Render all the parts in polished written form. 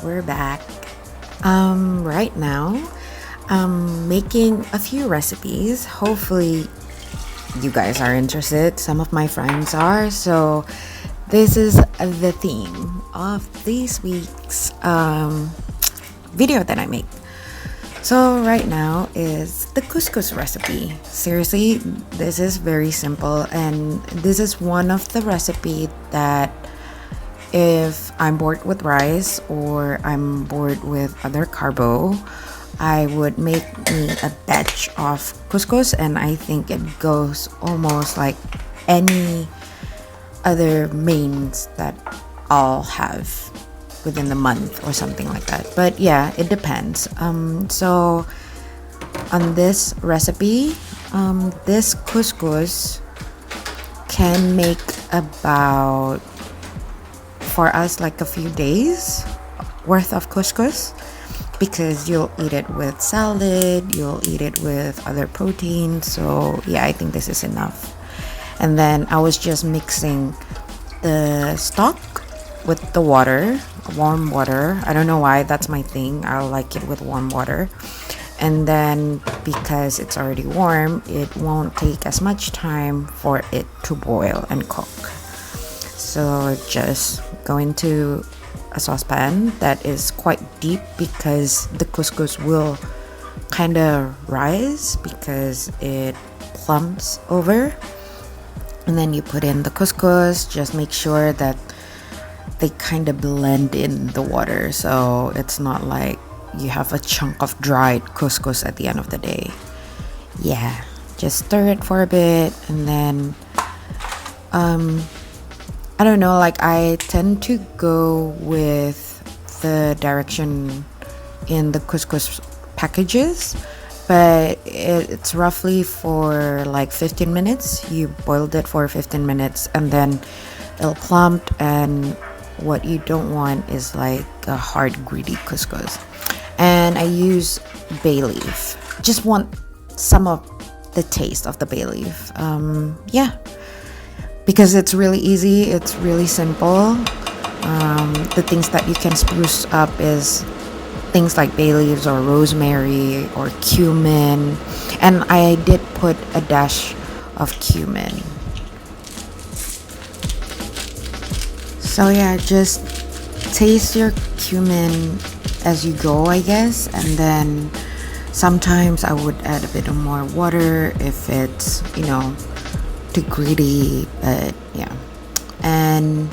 we're back. Right now, I'm making a few recipes. Hopefully, you guys are interested. Some of my friends are. So, this is the theme of this week's video that I make. So, right now is the couscous recipe. Seriously, this is very simple, and this is one of the recipe that if I'm bored with rice or I'm bored with other carbo, I would make me a batch of couscous, and I think it goes almost like any other mains that I'll have within the month or something like that. But yeah, it depends. So on this recipe, this couscous can make about for us like a few days worth of couscous, because you'll eat it with salad, you'll eat it with other proteins. So yeah, I think this is enough. And then I was just mixing the stock with the water, warm water. I don't know why, that's my thing. I like it with warm water. And then because it's already warm, it won't take as much time for it to boil and cook. So just go into a saucepan that is quite deep, because the couscous will kind of rise because it plumps over. And then you put in the couscous. Just make sure that they kind of blend in the water, so it's not like you have a chunk of dried couscous at the end of the day. Yeah, just stir it for a bit, and then I don't know, like I tend to go with the direction in the couscous packages, but it's roughly for like 15 minutes. You boiled it for 15 minutes and then it'll plump, and what you don't want is like a hard greedy couscous. And I use bay leaf, just want some of the taste of the bay leaf. Yeah, because it's really easy, it's really simple. The things that you can spruce up is things like bay leaves or rosemary or cumin, and I did put a dash of cumin. So yeah, just taste your cumin as you go, I guess. And then sometimes I would add a bit of more water if it's, too greedy, but yeah. And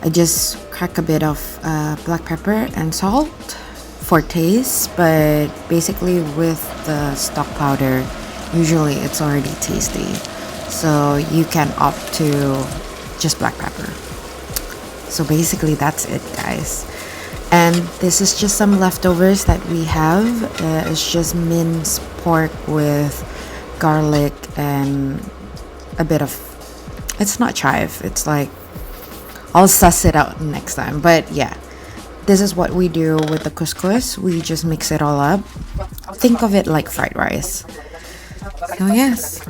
I just crack a bit of black pepper and salt for taste, but basically with the stock powder, usually it's already tasty, so you can opt to just black pepper. So basically that's it, guys. And this is just some leftovers that we have. It's just minced pork with garlic and a bit of, it's not chive, it's like, I'll suss it out next time. But yeah, this is what we do with the couscous. We just mix it all up. Think of it like fried rice. So yes.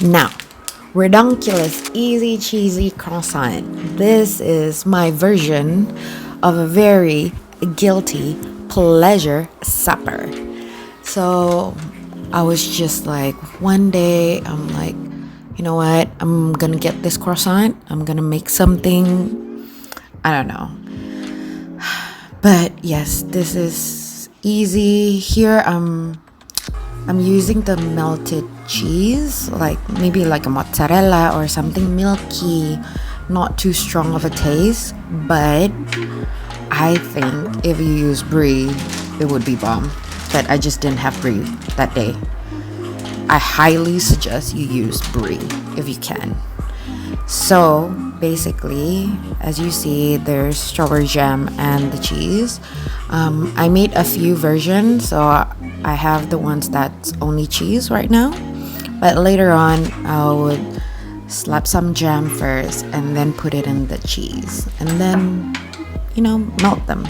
Now, redonkulous, easy cheesy croissant. This is my version of a very guilty pleasure supper. So I was just like, one day, I'm like, you know what? I'm gonna get this croissant. I'm gonna make something. I don't know. But yes, this is easy. Here, I'm using the melted cheese, like maybe like a mozzarella or something milky, not too strong of a taste. But I think if you use brie, it would be bomb. But I just didn't have brie that day. I highly suggest you use brie if you can. So basically, as you see, there's strawberry jam and the cheese. I made a few versions, so I have the ones that's only cheese right now. But later on, I would slap some jam first and then put it in the cheese. And then, melt them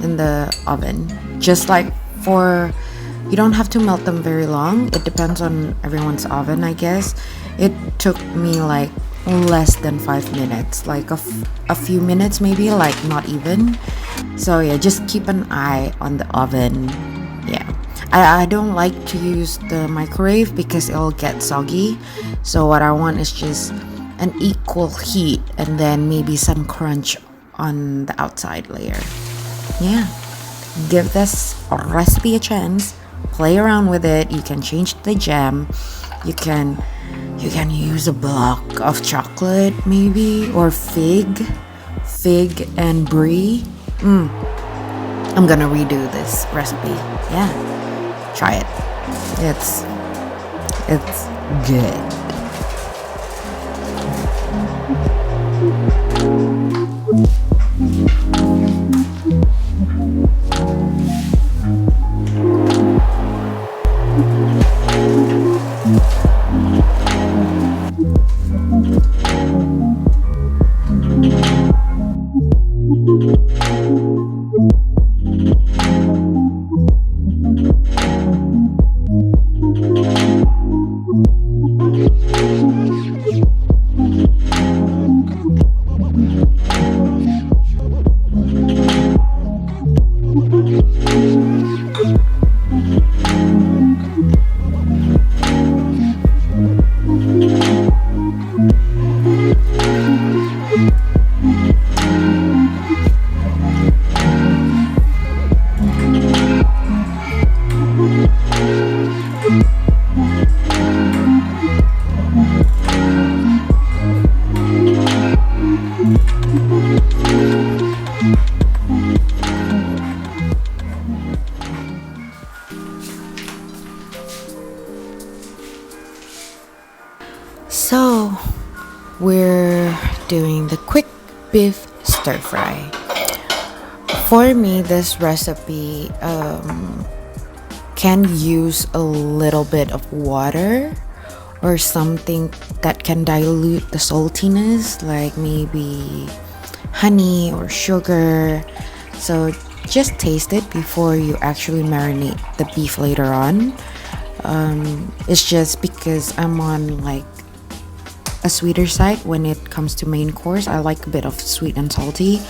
in the oven. Just like you don't have to melt them very long. It depends on everyone's oven, I guess. It took me like less than 5 minutes, like a few minutes maybe, like not even. So yeah, just keep an eye on the oven. Yeah, I don't like to use the microwave because it'll get soggy. So what I want is just an equal heat and then maybe some crunch on the outside layer. Yeah, give this recipe a chance. Play around with it. You can change the jam. You can use a block of chocolate maybe, or fig and brie. I'm gonna redo this recipe. Yeah, try it. It's good. So we're doing the quick beef stir fry. For me, this recipe can use a little bit of water or something that can dilute the saltiness, like maybe honey or sugar. So just taste it before you actually marinate the beef later on. It's just because I'm on like a sweeter side when it comes to main course. I like a bit of sweet and salty.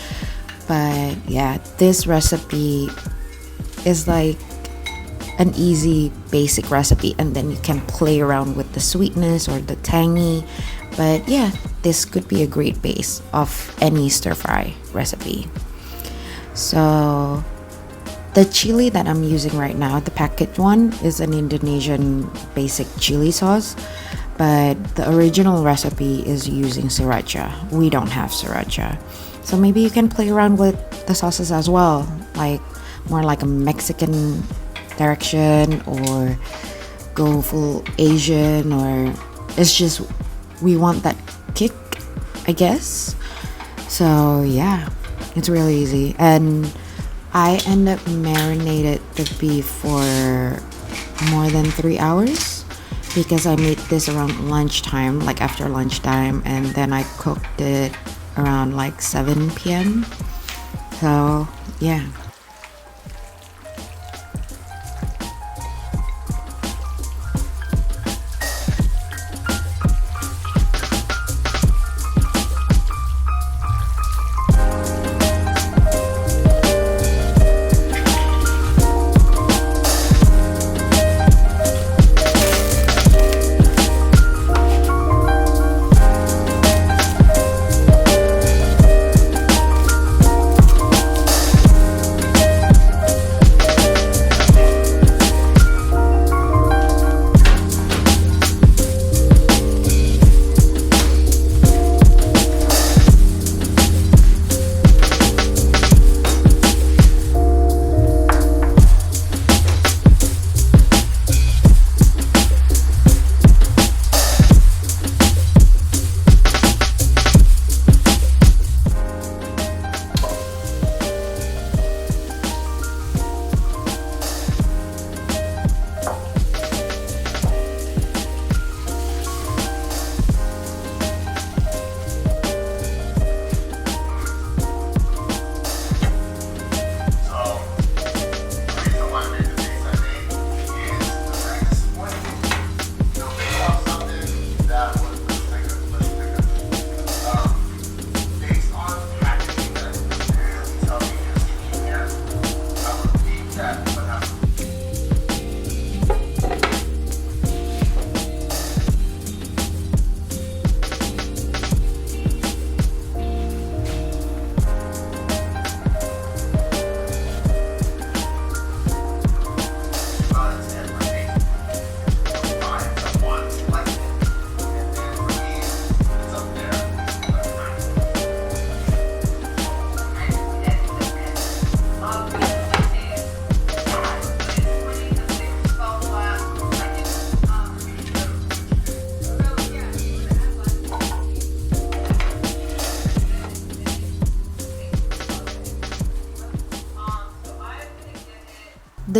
But yeah, this recipe is like an easy basic recipe, and then you can play around with the sweetness or the tangy. But yeah, this could be a great base of any stir fry recipe. So the chili that I'm using right now, the packet one, is an Indonesian basic chili sauce, but the original recipe is using sriracha. We don't have sriracha. So maybe you can play around with the sauces as well, like more like a Mexican direction, or go full Asian, or it's just we want that kick, I guess. So yeah, it's really easy. And I end up marinated the beef for more than 3 hours because I made this around lunchtime, like after lunchtime, and then I cooked it around like 7 p.m. So yeah.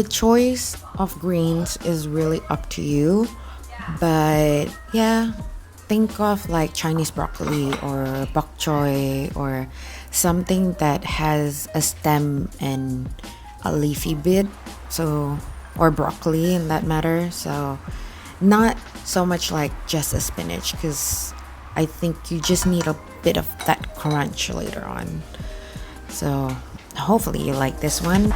The choice of greens is really up to you, but yeah, think of like Chinese broccoli or bok choy or something that has a stem and a leafy bit. So, or broccoli in that matter. So, not so much like just a spinach because I think you just need a bit of that crunch later on. So, hopefully, you like this one.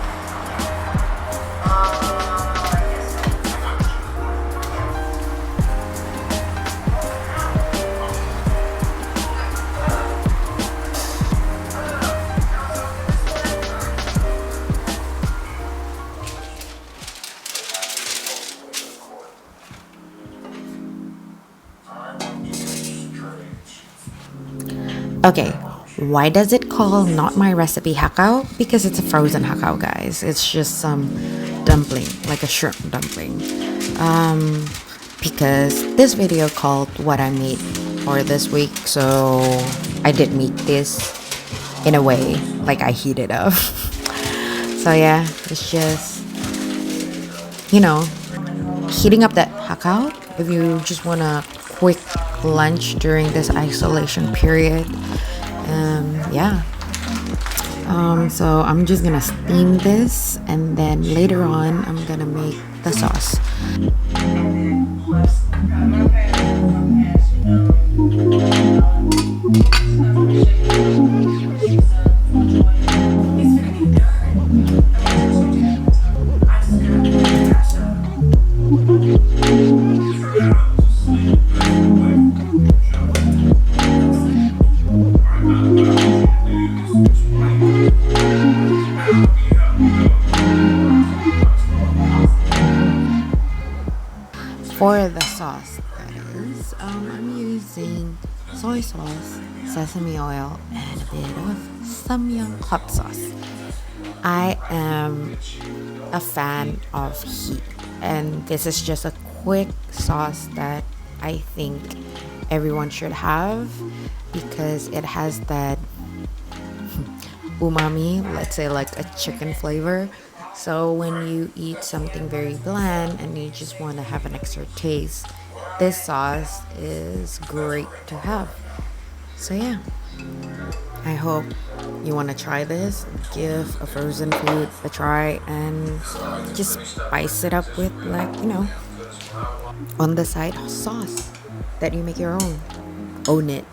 Okay, why does it call not my recipe hakao? Because it's a frozen hakao, guys. It's just some dumpling, like a shrimp dumpling. Because this video called what I made for this week, so I did make this in a way, like I heated up. So yeah, it's just, you know, heating up that hakao if you just want a quick lunch during this isolation period. Yeah. So I'm just gonna steam this and then later on I'm gonna make the sauce. For the sauce, that is, I'm using soy sauce, sesame oil, and a bit of samyang hot sauce. I am a fan of heat, and this is just a quick sauce that I think everyone should have because it has that umami, let's say like a chicken flavor. So when you eat something very bland and you just want to have an extra taste, this sauce is great to have. So yeah, I hope you want to try this. Give a frozen food a try and just spice it up with, like, on the side sauce that you make your own. Own it.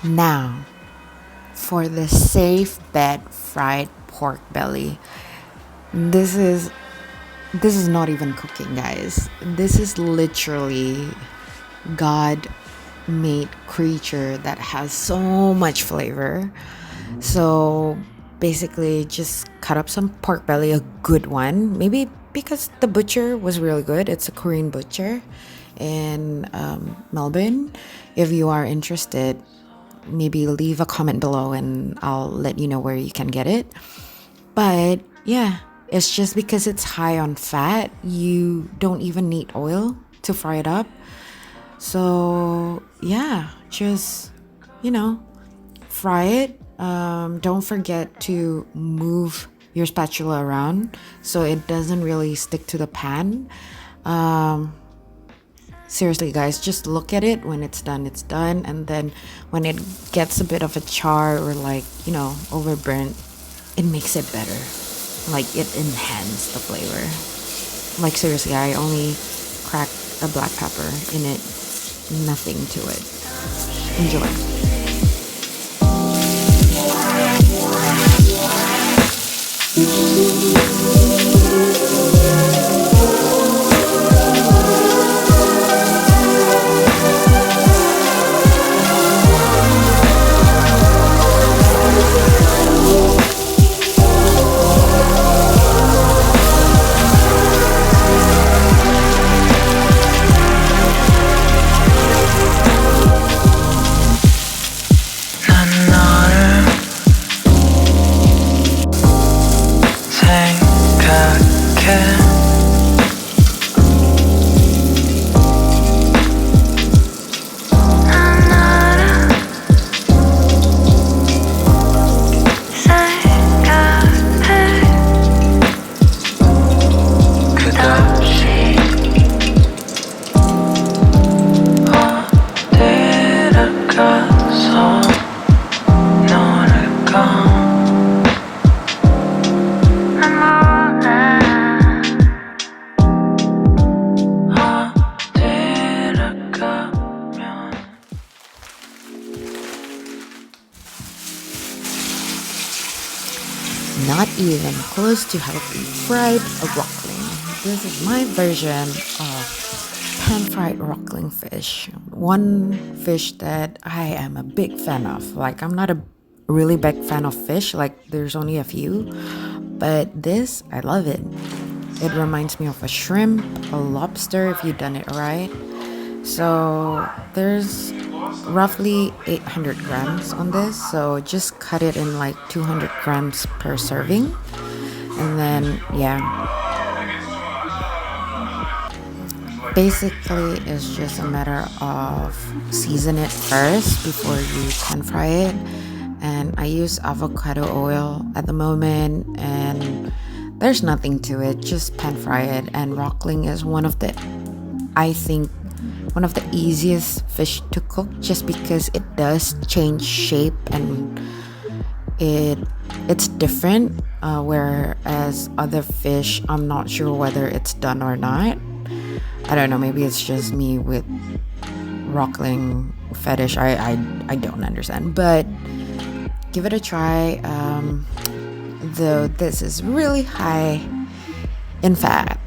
Now, for the safe bet fried pork belly. This is not even cooking, guys. This is literally God made creature that has so much flavor. So basically just cut up some pork belly, a good one. Maybe because the butcher was really good. It's a Korean butcher in Melbourne. If you are interested, maybe leave a comment below and I'll let you know where you can get it. But yeah, it's just because it's high on fat, you don't even need oil to fry it up. So yeah, just fry it. Don't forget to move your spatula around so it doesn't really stick to the pan. Seriously, guys, just look at it. When it's done, and then when it gets a bit of a char or overburnt, it makes it better. Like, it enhances the flavor. Like, seriously, I only cracked a black pepper in it, nothing to it. Enjoy. not even close to healthy. Fried rockling. This is my version of pan-fried rockling fish. One fish that I am a big fan of. Like, I'm not a really big fan of fish, like there's only a few, but this, I love it. It reminds me of a shrimp, a lobster if you've done it right. So there's roughly 800 grams on this, so just cut it in like 200 grams per serving. And then, yeah, basically it's just a matter of season it first before you pan fry it. And I use avocado oil at the moment, and there's nothing to it, just pan fry it. And rockling is I think one of the easiest fish to cook, just because it does change shape and it's different, whereas other fish, I'm not sure whether it's done or not. I don't know, maybe it's just me with rockling fetish. I don't understand, but give it a try. Though this is really high in fat,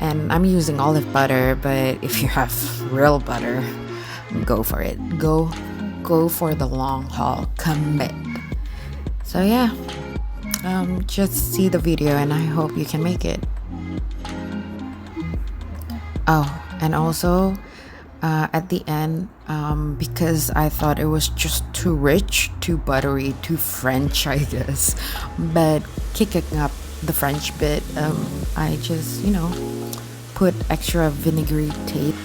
and I'm using olive butter, but if you have real butter, go for it. Go for the long haul. Commit. So yeah, just see the video, and I hope you can make it. Oh, and also at the end, because I thought it was just too rich, too buttery, too French, I guess. But kicking up the French bit, I just, put extra vinegary taste.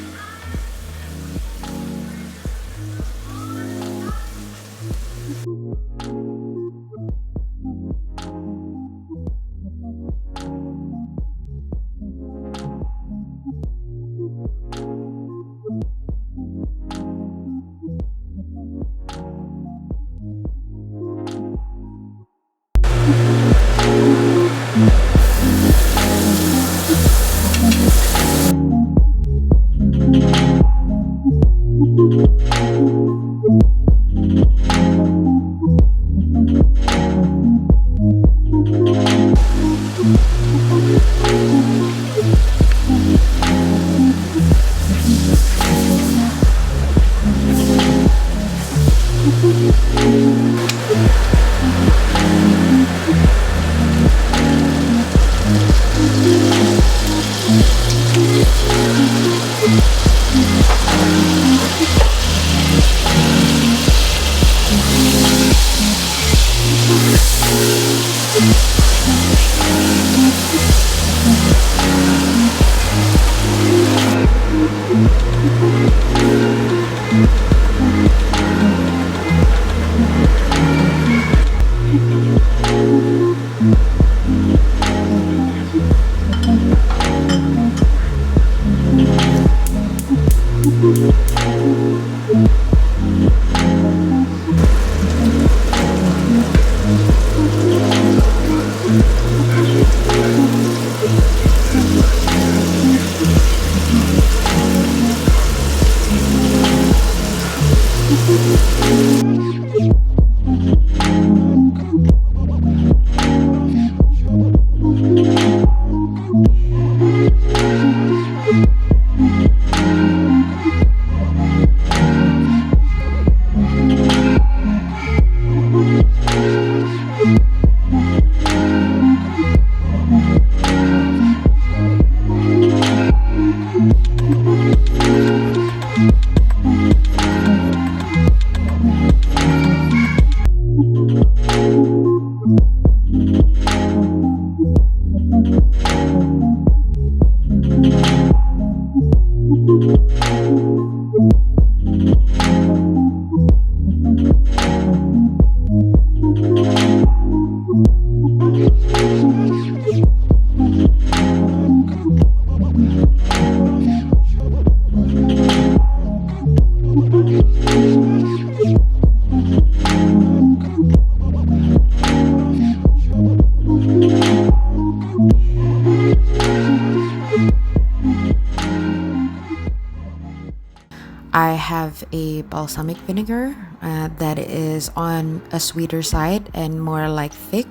I have a balsamic vinegar that is on a sweeter side and more like thick.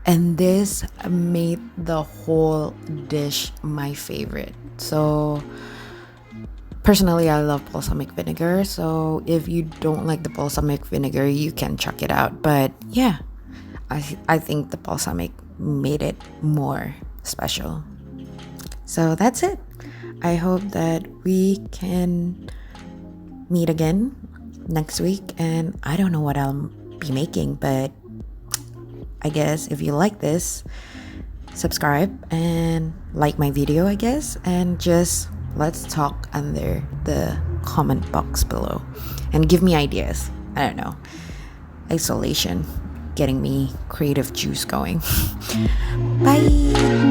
And this made the whole dish my favorite. So personally, I love balsamic vinegar. So if you don't like the balsamic vinegar, you can chuck it out. But yeah, I think the balsamic made it more special. So that's it. I hope that we can meet again next week. And I don't know what I'll be making, but I guess if you like this, subscribe and like my video, I guess, and just let's talk under the comment box below and give me ideas. I don't know. Isolation getting me creative juice going. Bye.